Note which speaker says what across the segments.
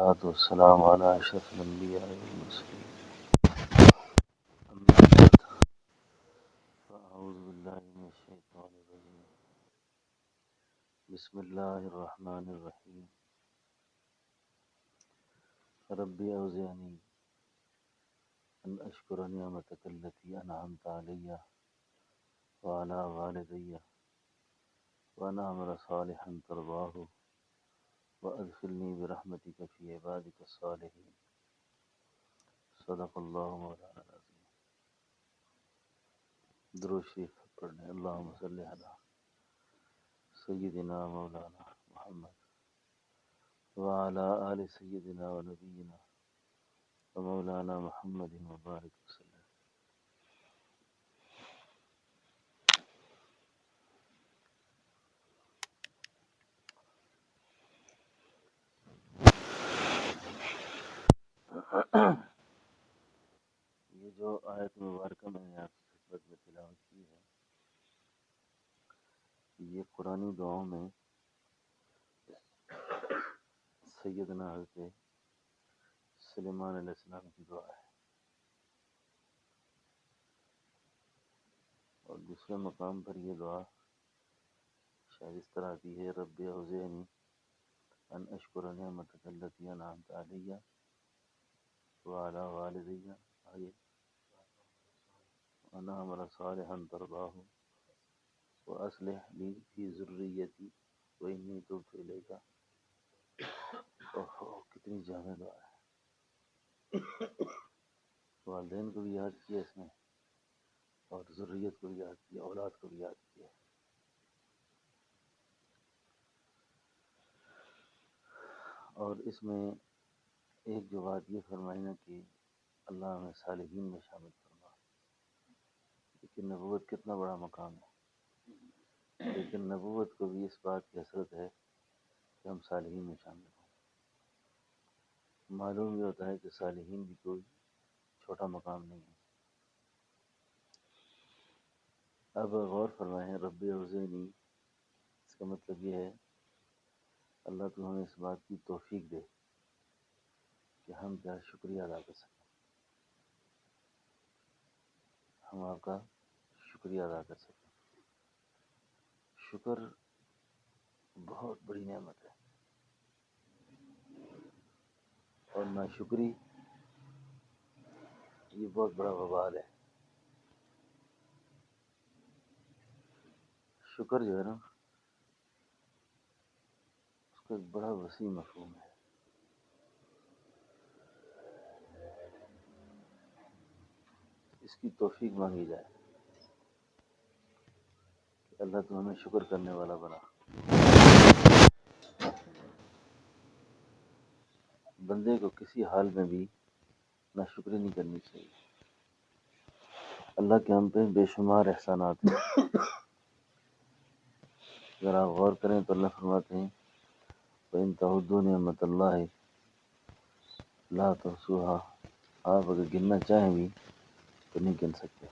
Speaker 1: والصلاة والسلام على أشرف الأنبياء والمرسلين أما بعد فأعوذ بالله من الشيطان الرجيم بسم الله الرحمن الرحيم ربي أوزعني أن أشكر نعمتك التي أنعمت علي وعلى والدي وأن أعمل صالحا ترضاه وأدخلني برحمتك في عبادك الصالحين صدق اللہ مولانا العظیم۔ درود شریف پڑھنے اللہم صلی علی سیدنا مولانا محمد وعلی آل سیدنا و نبینا و مولانا محمد مبارک وسلم۔ یہ جو آیت مبارکہ میں نے آپ کی خدمت میں تلاوت کی ہے، یہ قرآنی دعاؤں میں سیدنا حضرت سلیمان علیہ السلام کی دعا ہے، اور دوسرے مقام پر یہ دعا شاید اس طرح کی ہے، رب اوزعنی ان اشکر نعمتک التی انعمت علی وعلی والدی آگے وان اعمل صالحا ترضاہ واصلح لی فی ذریتی وانی تبت الیک۔ کتنی جامع دعا ہے، والدین کو بھی یاد کیا اس نے، اور ذریت کو بھی یاد کیا، اولاد کو بھی یاد کیا۔ اور اس میں ایک جو بات یہ فرمائی نا کہ اللہ ہمیں صالحین میں شامل فرما، لیکن نبوت کتنا بڑا مقام ہے، لیکن نبوت کو بھی اس بات کی حسرت ہے کہ ہم صالحین میں شامل ہوں۔ معلوم یہ ہوتا ہے کہ صالحین بھی کوئی چھوٹا مقام نہیں ہے۔ اب غور فرمائیں، رب اوزعنی، اس کا مطلب یہ ہے اللہ تو ہمیں اس بات کی توفیق دے کہ ہم کیا شکریہ ادا کر سکیں، ہم آپ کا شکریہ ادا کر سکیں۔ شکر بہت بڑی نعمت ہے، اور ناشکری یہ بہت بڑا وبال ہے۔ شکر جو ہے نا، اس کا ایک بڑا وسیع مفہوم ہے۔ اس کی توفیق مانگی جائے کہ اللہ تو ہمیں شکر کرنے والا بنا۔ بندے کو کسی حال میں بھی ناشکری نہیں کرنی چاہیے۔ اللہ کے ہم پہ بے شمار احسانات ہیں، اگر آپ غور کریں تو اللہ فرماتے ہیں وَإِن تَعُدُّوا نِعْمَتَ اللَّهِ لَا تُحْصُوهَا، آپ اگر گننا چاہیں بھی تو نہیں گن سکتے۔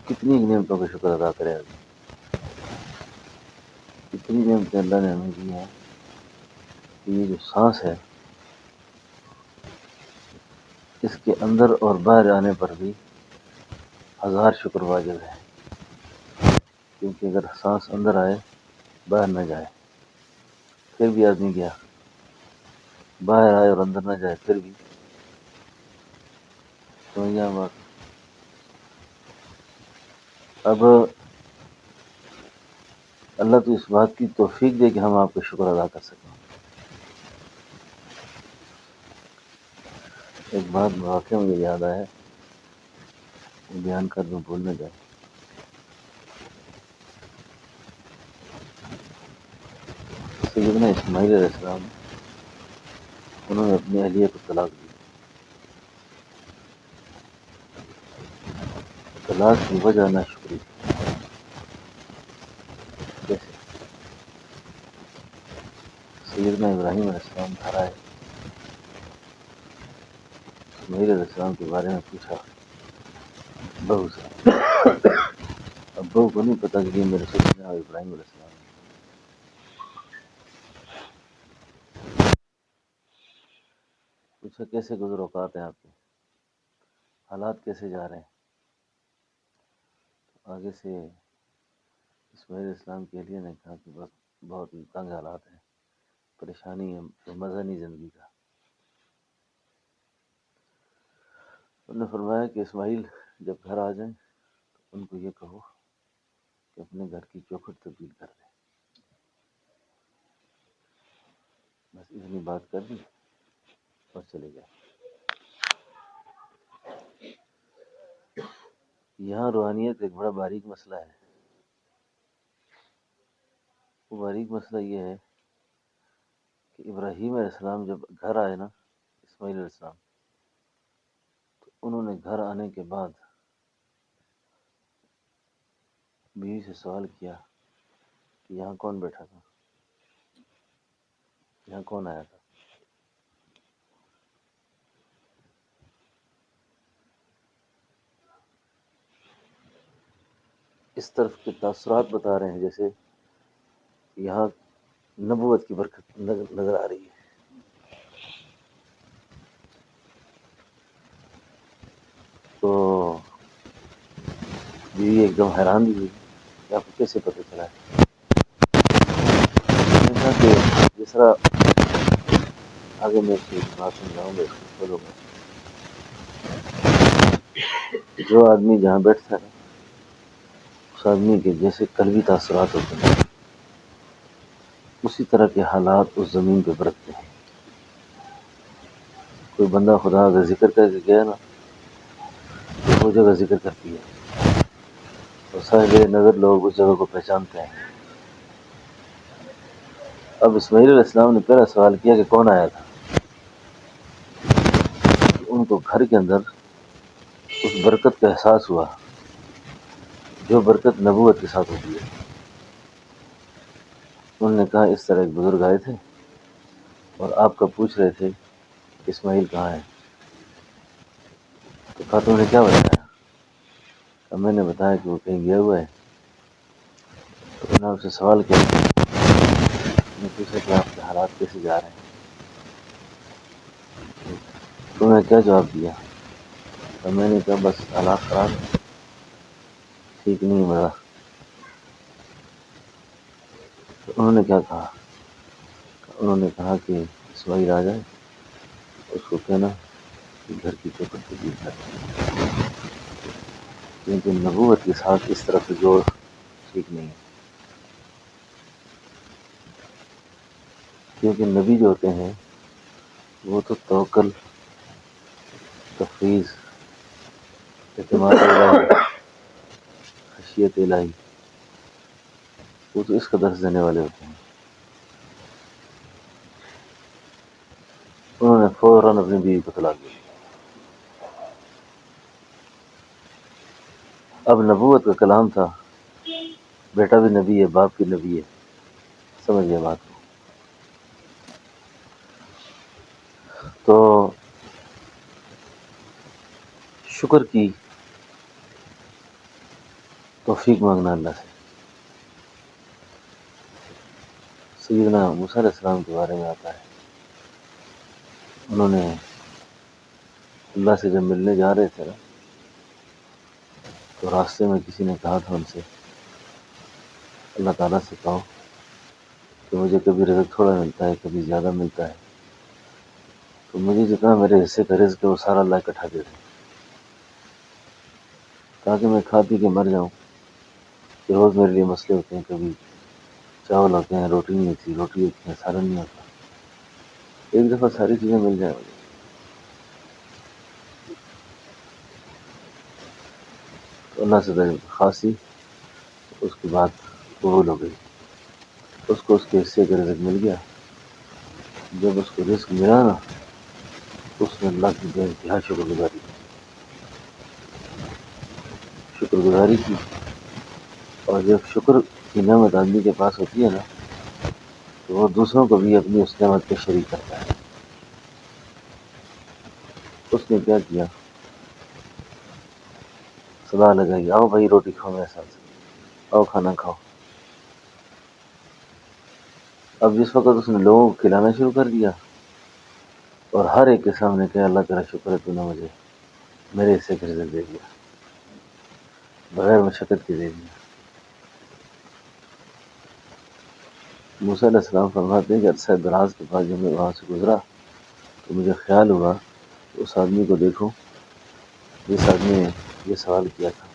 Speaker 1: کتنی نعمتوں کا شکر ادا کرے آدمی، کتنی نعمتیں اللہ نے ہمیں دی ہیں کہ یہ جو سانس ہے اس کے اندر اور باہر آنے پر بھی ہزار شکر واجب ہے، کیونکہ اگر سانس اندر آئے باہر نہ جائے پھر بھی آدمی گیا، باہر آئے اور اندر نہ جائے پھر بھی سمجھا بات۔ اب اللہ تو اس بات کی توفیق دے کہ ہم آپ کا شکر ادا کر سکیں۔ ایک بات واقعہ مجھے یاد آیا، بیان کر دوں بھول نہ جائے۔ سیدنا اسماعیل علیہ السلام، انہوں نے اپنی اہلیہ کو طلاق دی۔ طلاق کی وجہ ناشکری تھی۔ جیسے سیدنا ابراہیم علیہ السلام گھر آئے، اسماعیل علیہ السلام کے بارے میں پوچھا بہو سے، اب بہو کو نہیں پتا کہ یہ میرے سیدنا ابراہیم علیہ السلام ہے۔ سے کیسے گزر اوقات ہیں آپ کے، حالات کیسے جا رہے ہیں؟ آگے سے اسماعیل علیہ السلام کے لیے نے کہا کہ بس بہت تنگ حالات ہیں، پریشانی ہے، تو مزہ نہیں زندگی کا۔ انہوں نے فرمایا کہ اسماعیل جب گھر آ جائیں تو ان کو یہ کہو کہ اپنے گھر کی چوکھٹ تبدیل کر دیں۔ بس اتنی بات کر دی اور چلے گئے۔ یہاں روحانیت ایک بڑا باریک مسئلہ ہے۔ وہ باریک مسئلہ یہ ہے کہ ابراہیم علیہ السلام جب گھر آئے نا، اسماعیل علیہ السلام، تو انہوں نے گھر آنے کے بعد بیوی سے سوال کیا کہ یہاں کون بیٹھا تھا، یہاں کون آیا تھا؟ اس طرف کے تاثرات بتا رہے ہیں، جیسے یہاں نبوت کی برکت نظر آ رہی ہے۔ تو بیوی ایک دم حیران بھی ہوئی کہ آپ کو کیسے پتہ چلا ہے؟ میں نے کہا کہ جس طرح آگے میں اس کی بات سمجھاؤں گا، اس کو کھولوں گا۔ جو آدمی جہاں بیٹھتا ہے اس آدمی کے جیسے قلبی تاثرات ہوتے ہیں، اسی طرح کے حالات اس زمین پہ برتتے ہیں۔ کوئی بندہ خدا کا ذکر کر کے گیا نا، تو وہ جگہ ذکر کرتی ہے اور سارے نظر لوگ اس جگہ کو پہچانتے ہیں۔ اب اسماعیل علیہ السلام نے پہلا سوال کیا کہ کون آیا تھا؟ ان کو گھر کے اندر اس برکت کا احساس ہوا جو برکت نبوت کے ساتھ ہوتی ہے۔ انہوں نے کہا اس طرح ایک بزرگ آئے تھے اور آپ کا پوچھ رہے تھے کہ اسماعیل کہاں ہے؟ تو خاتون نے کیا بتایا؟ اب میں نے بتایا کہ وہ کہیں گیا ہوا ہے۔ تو میں نے آپ سے سوال کیا، میں نے پوچھا کہ آپ کے حالات کیسے جا رہے ہیں؟ تو انہوں نے کیا جواب دیا؟ تو میں نے کہا بس حالات خراب ہیں، ٹھیک نہیں مزہ۔ تو انہوں نے کیا کہا؟ انہوں نے کہا کہ اسماعیل آ جائے، اس کو کہنا کہ گھر کی چوکھٹ تبدیل کر دیں، کیونکہ نبوت کے ساتھ اس طرح سے جوڑ ٹھیک نہیں ہے۔ کیونکہ نبی جو ہوتے ہیں وہ تو توکل، تفویض، اعتماد الہی، خشیت الہی، وہ تو اس کا درس دینے والے ہوتے ہیں۔ انہوں نے فوراً اپنی بیوی کو طلاق دی۔ اب نبوت کا کلام تھا، بیٹا بھی نبی ہے، باپ بھی نبی ہے، سمجھ گئے بات کو؟ تو شکر کی توفیق مانگنا اللہ سے۔ سیدنا موسیٰ علیہ السلام کے بارے میں آتا ہے، انہوں نے اللہ سے جب ملنے جا رہے تھے نا، تو راستے میں کسی نے کہا تھا ان سے، اللہ تعالیٰ سے کہو کہ مجھے کبھی رزق تھوڑا ملتا ہے، کبھی زیادہ ملتا ہے، تو مجھے جتنا میرے حصے کا رزق ہے وہ سارا اللہ اکٹھا دے دیں، تاکہ میں کھا پی کے مر جاؤں۔ کہ روز میرے لیے مسئلے ہوتے ہیں، کبھی چاول ہوتے ہیں، روٹی نہیں ہوتی، روٹی ہوتی ہے، سالن نہیں ہوتا، ایک دفعہ ساری چیزیں مل جائیں مجھے۔ تو اللہ سے خاصی، اس کی بات قبول ہو گئی، اس کو اس کے حصے کا رزق مل گیا۔ جب اس کو رزق ملا نا، اس نے اللہ کی بے انتہا شکر گزاری کی۔ اور جب شکر کی نعمت آدمی کے پاس ہوتی ہے نا، تو وہ دوسروں کو بھی اپنی اس نعمت کے شریک کرتا ہے۔ اس نے کیا کیا؟ صدا لگائی، آؤ بھائی روٹی کھاؤ میرے ساتھ، آؤ کھانا کھاؤ۔ اب جس وقت اس نے لوگوں کو کھلانا شروع کر دیا اور ہر ایک کے سامنے کہ اللہ تیرا شکر ہے تو نے مجھے میرے حصے کا رزق دے دیا، بغیر مشقت کے دے دیا۔ موسیٰ علیہ السلام فرماتے ہیں کہ عرصہ دراز کے بعد جب میں وہاں سے گزرا تو مجھے خیال ہوا کہ اس آدمی کو دیکھوں جس آدمی نے یہ سوال کیا تھا۔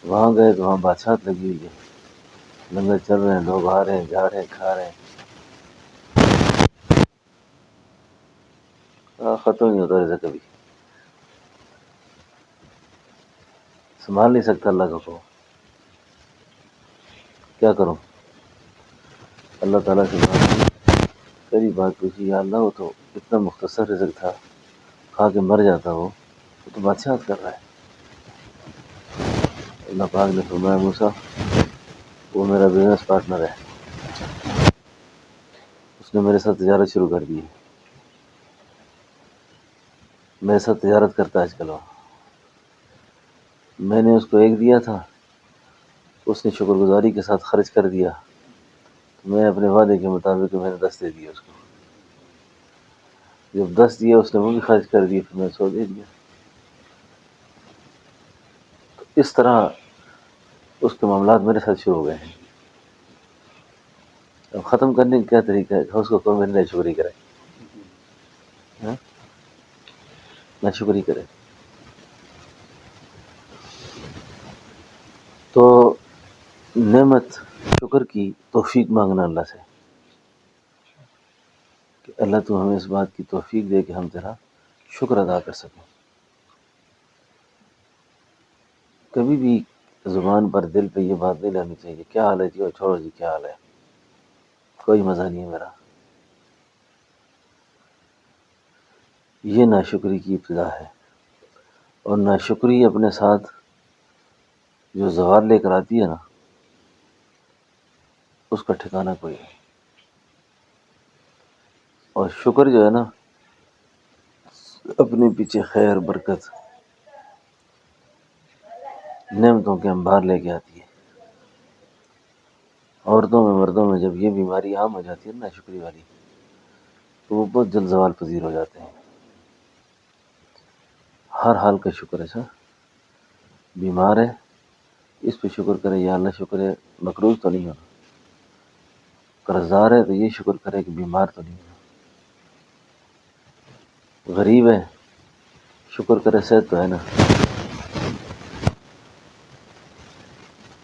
Speaker 1: وہاں گئے تو وہاں بادشاہت لگی ہوئی ہے، لنگر چل رہے ہیں، لوگ آ رہے ہیں، جا رہے ہیں، کھا رہے ہیں، ختم نہیں ہوتا رزق کبھی، سنبھال نہیں سکتا اللہ کا کو، کیا کروں؟ اللہ تعالیٰ سے پہلی بات پوچھی، یا اللہ وہ تو اتنا مختصر رزق تھا، کھا کے مر جاتا وہ تو بادشاہت کر رہا ہے۔ اللہ پاک نے فرمایا موسیٰ وہ میرا بزنس پارٹنر ہے، اس نے میرے ساتھ تجارت شروع کر دی ہے، میرے ساتھ تجارت کرتا ہے آج کل وہ، میں نے اس کو ایک دیا تھا، اس نے شکر گزاری کے ساتھ خرچ کر دیا، میں اپنے وعدے کے مطابق میں نے 10 دے دیے اس کو، جب 10 دیے اس نے وہ بھی خرچ کر دیے، پھر میں 100 دے دیا۔ تو اس طرح اس کے معاملات میرے ساتھ شروع ہو گئے ہیں۔ اب ختم کرنے کا کیا طریقہ ہے؟ اس کو کوئی میری ناشکری کرے، ناشکری کرے۔ تو نعمت شکر کی توفیق مانگنا اللہ سے کہ اللہ تو ہمیں اس بات کی توفیق دے کہ ہم تیرا شکر ادا کر سکیں۔ کبھی بھی زبان پر دل پہ یہ بات نہیں لانی چاہیے کیا حال ہے جی، اور چھوڑو جی کیا حال ہے، کوئی مزہ نہیں ہے میرا۔ یہ ناشکری کی ابتدا ہے، اور ناشکری اپنے ساتھ جو زوال لے کر آتی ہے نا، اس کا ٹھکانہ کوئی نہیں۔ اور شکر جو ہے نا اپنے پیچھے خیر، برکت، نعمتوں کے انبار لے کے آتی ہے۔ عورتوں میں، مردوں میں جب یہ بیماری عام ہو جاتی ہے نا ناشکری والی، تو وہ بہت جلد زوال پذیر ہو جاتے ہیں۔ ہر حال کا شکر ہے سر، بیمار ہے اس پہ شکر کرے، یا اللہ شکر ہے مقروض تو نہیں ہونا، قرضدار ہے تو یہ شکر کرے کہ بیمار تو نہیں ہونا، غریب ہے شکر کرے صحت تو ہے نا۔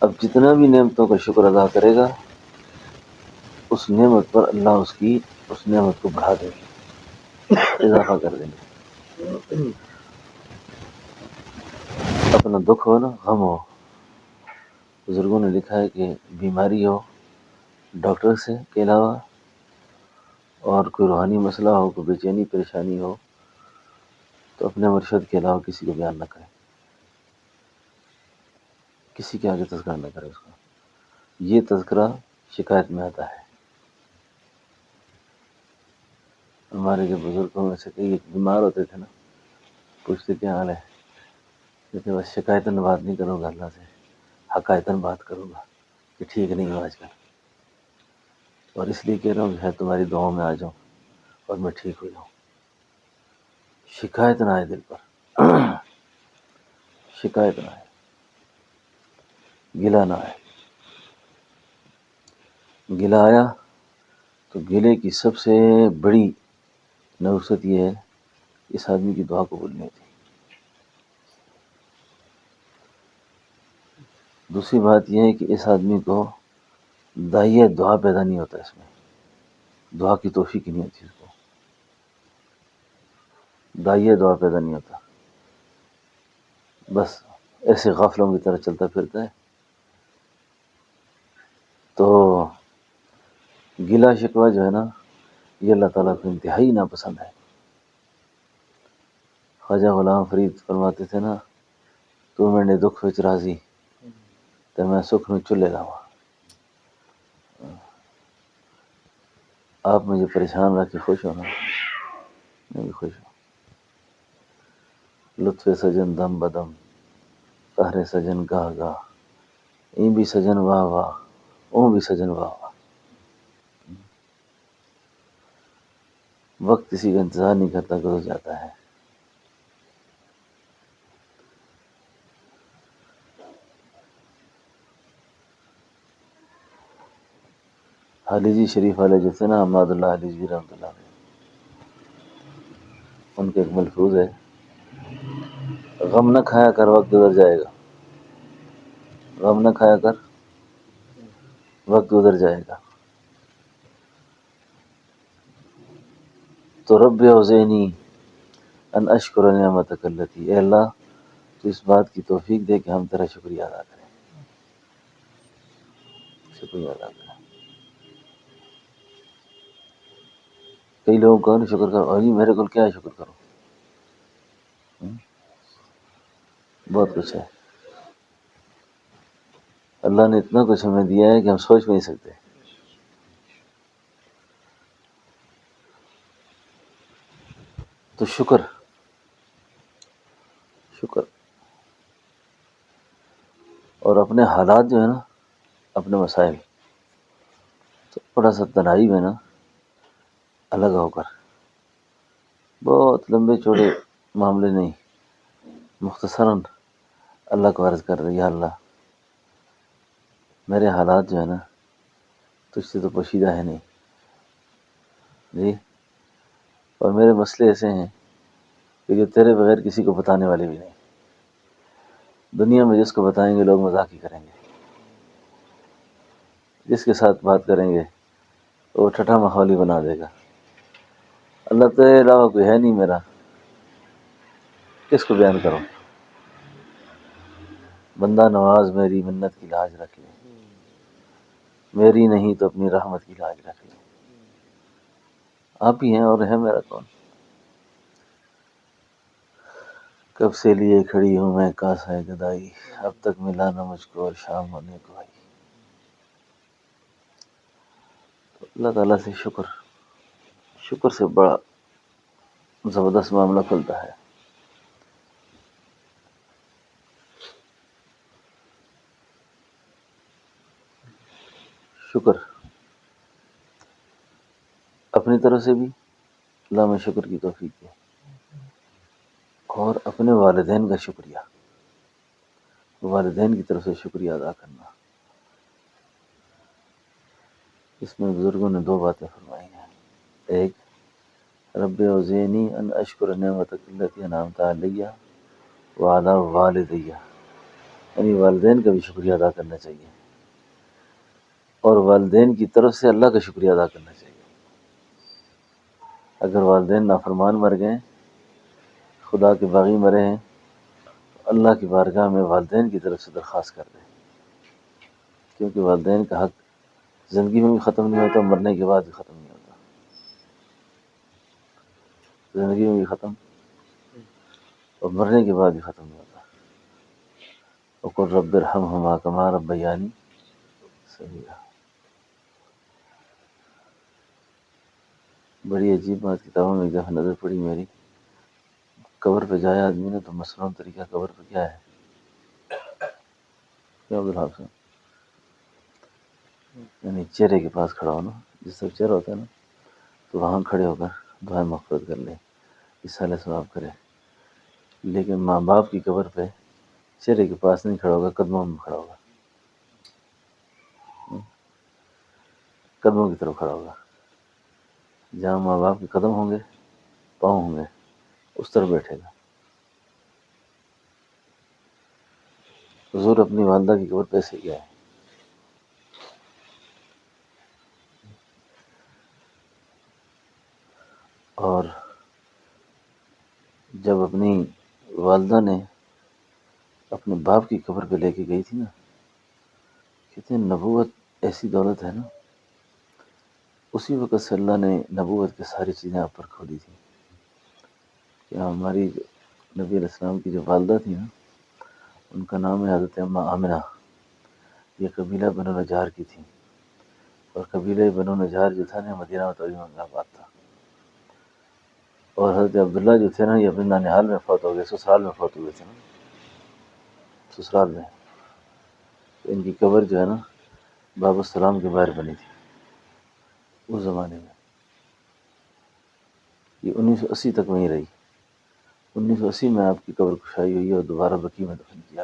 Speaker 1: اب جتنا بھی نعمتوں کا شکر ادا کرے گا اس نعمت پر اللہ اس نعمت کو بڑھا دیں گے، اضافہ کر دیں گے۔ اپنا دکھ ہو نا، غم ہو، بزرگوں نے لکھا ہے کہ بیماری ہو ڈاکٹر سے کے علاوہ، اور کوئی روحانی مسئلہ ہو، کوئی بے چینی پریشانی ہو، تو اپنے مرشد کے علاوہ کسی کو بیان نہ کرے، کسی کے آگے تذکرہ نہ کرے اس کا۔ یہ تذکرہ شکایت میں آتا ہے۔ ہمارے جو بزرگوں میں سے کئی بیمار ہوتے تھے نا، پوچھتے کیا حال ہے، کہتے بس شکایتاً بات نہیں کروں گا اللہ سے، حقایتاً بات کروں گا کہ ٹھیک نہیں ہوں آج کل، اور اس لیے کہہ رہا ہوں کہ تمہاری دعاؤں میں آ جاؤں اور میں ٹھیک ہو جاؤں۔ شکایت نہ آئے دل پر، شکایت نہ آئے، گلہ نہ آئے۔ گلہ آیا تو گلے کی سب سے بڑی نوست یہ ہے اس آدمی کی دعا قبول نہیں ہوتی۔ دوسری بات یہ ہے کہ اس آدمی کو داعیہ دعا پیدا نہیں ہوتا، اس میں دعا کی توفیق ہی نہیں ہوتی، اس کو داعیہ دعا پیدا نہیں ہوتا، بس ایسے غافلوں کی طرح چلتا پھرتا ہے۔ تو گلہ شکوہ جو ہے نا یہ اللہ تعالیٰ کو انتہائی ناپسند ہے۔ خواجہ غلام فرید فرماتے تھے نا، تو میں دکھ وچ راضی تو میں سکھ میں چلے لاواں، آپ مجھے پریشان رکھ کے خوش ہونا، میں بھی خوش ہوں۔ لطف سجن دم بدم، قہر سجن گاہ گاہ، این بھی سجن واہ واہ، اون بھی سجن واہ واہ۔ وقت کسی کا انتظار نہیں کرتا، گزر جاتا ہے۔ حالیجی شریف والے جو تھے نا، احمد اللہ حالیجی رحمۃ اللہ علیہ، ان کا ایک ملفوظ ہے، غم نہ کھایا کر وقت گزر جائے گا، غم نہ کھایا کر وقت گزر جائے گا۔ تو رب اوزعنی ان اشکر نعمتک التی، اے اللہ تو اس بات کی توفیق دے کہ ہم تیرا شکریہ ادا کریں، شکریہ ادا کریں۔ کئی لوگوں کو نہیں شکر کرو، اور میرے کو کیا شکر کرو، بہت کچھ ہے، اللہ نے اتنا کچھ ہمیں دیا ہے کہ ہم سوچ بھی نہیں سکتے۔ تو شکر اور اپنے حالات جو ہے نا، اپنے مسائل، تو تھوڑا سا تنہائی میں نا الگ ہو کر، بہت لمبے چوڑے معاملے نہیں، مختصراً اللہ کو عرض کر رہے، یا اللہ میرے حالات جو ہے نا تجھ سے تو پوشیدہ ہے نہیں جی، اور میرے مسئلے ایسے ہیں کہ جو تیرے بغیر کسی کو بتانے والے بھی نہیں، دنیا میں جس کو بتائیں گے لوگ مذاق ہی کریں گے، جس کے ساتھ بات کریں گے وہ ٹھٹھا ماحول بنا دے گا۔ اللہ تیرے علاوہ کوئی ہے نہیں میرا، کس کو بیان کروں؟ بندہ نواز میری منت کی لاج رکھ لے، میری نہیں تو اپنی رحمت کی لاج رکھ لے، آپ ہی ہیں اور ہے میرا کون؟ کب سے لیے کھڑی ہوں میں کاسہ گدائی، اب تک ملا نہ مجھ کو اور شام ہونے کو آئی۔ تو اللہ تعالیٰ سے شکر سے بڑا زبردست معاملہ کھلتا ہے۔ شکر اپنی طرف سے بھی اللہ میں شکر کی توفیق دے، اور اپنے والدین کا شکریہ، والدین کی طرف سے شکریہ ادا کرنا۔ اس میں بزرگوں نے دو باتیں فرمائی ہیں، ایک رب اوزعنی ان اشکر نعمتک التی انعمت علی وعلی والدی، یعنی والدین کا بھی شکریہ ادا کرنا چاہیے، اور والدین کی طرف سے اللہ کا شکریہ ادا کرنا چاہیے۔ اگر والدین نافرمان مر گئے، خدا کے باغی مرے ہیں، تو اللہ کی بارگاہ میں والدین کی طرف سے درخواست کر دیں، کیونکہ والدین کا حق زندگی میں بھی ختم نہیں ہوتا، مرنے کے بعد بھی ختم نہیں ہوتا، زندگی میں بھی ختم اور مرنے کے بعد بھی ختم نہیں ہوتا۔ وقل رب ارحمہما کما ربیانی صغیرا۔ بڑی عجیب بات کتابوں میں ایک دفعہ نظر پڑی میری، قبر پہ جایا آدمی نے تو مثلاً طریقہ قبر پہ کیا ہے، کیا عبدالحافظ صاحب، یعنی چہرے کے پاس کھڑا ہونا، جس طرح چہرہ ہوتا ہے نا، تو وہاں کھڑے ہو کر دعائیں مغفرت کر لے، اصالہ ثواب کرے، لیکن ماں باپ کی قبر پہ چہرے کے پاس نہیں کھڑا ہوگا، قدموں میں کھڑا ہوگا، قدموں کی طرف کھڑا ہوگا، جہاں ماں باپ کے قدم ہوں گے، پاؤں ہوں گے، اس طرف بیٹھے گا۔ حضور اپنی والدہ کی قبر پہ ایسے گیا ہے۔ اور جب اپنی والدہ نے اپنے باپ کی قبر پہ لے کے گئی تھی نا، کہتے ہیں نبوت ایسی دولت ہے نا، اسی وقت سے اللہ نے نبوت کی ساری چیزیں آپ پر کھولی تھی، کہ ہماری نبی علیہ السلام کی جو والدہ تھی نا، ان کا نام ہے حضرت اماں آمنہ، یہ قبیلہ بنو نجار کی تھی، اور قبیلہ بنو نجار جو تھا نا مدینہ طیبہ میں آباد تھا، اور حضرت عبداللہ جو تھے نا یہ اپنے نانحال میں فوت ہو گئے، سسرال میں فوت ہوئے تھے نا، سسرال میں، ان کی قبر جو ہے نا باب السلام کے باہر بنی تھی اس زمانے میں۔ یہ 1980 تک وہیں رہی. 1980 میں آپ کی قبر کشائی ہوئی اور دوبارہ بقیع میں دفن کیا.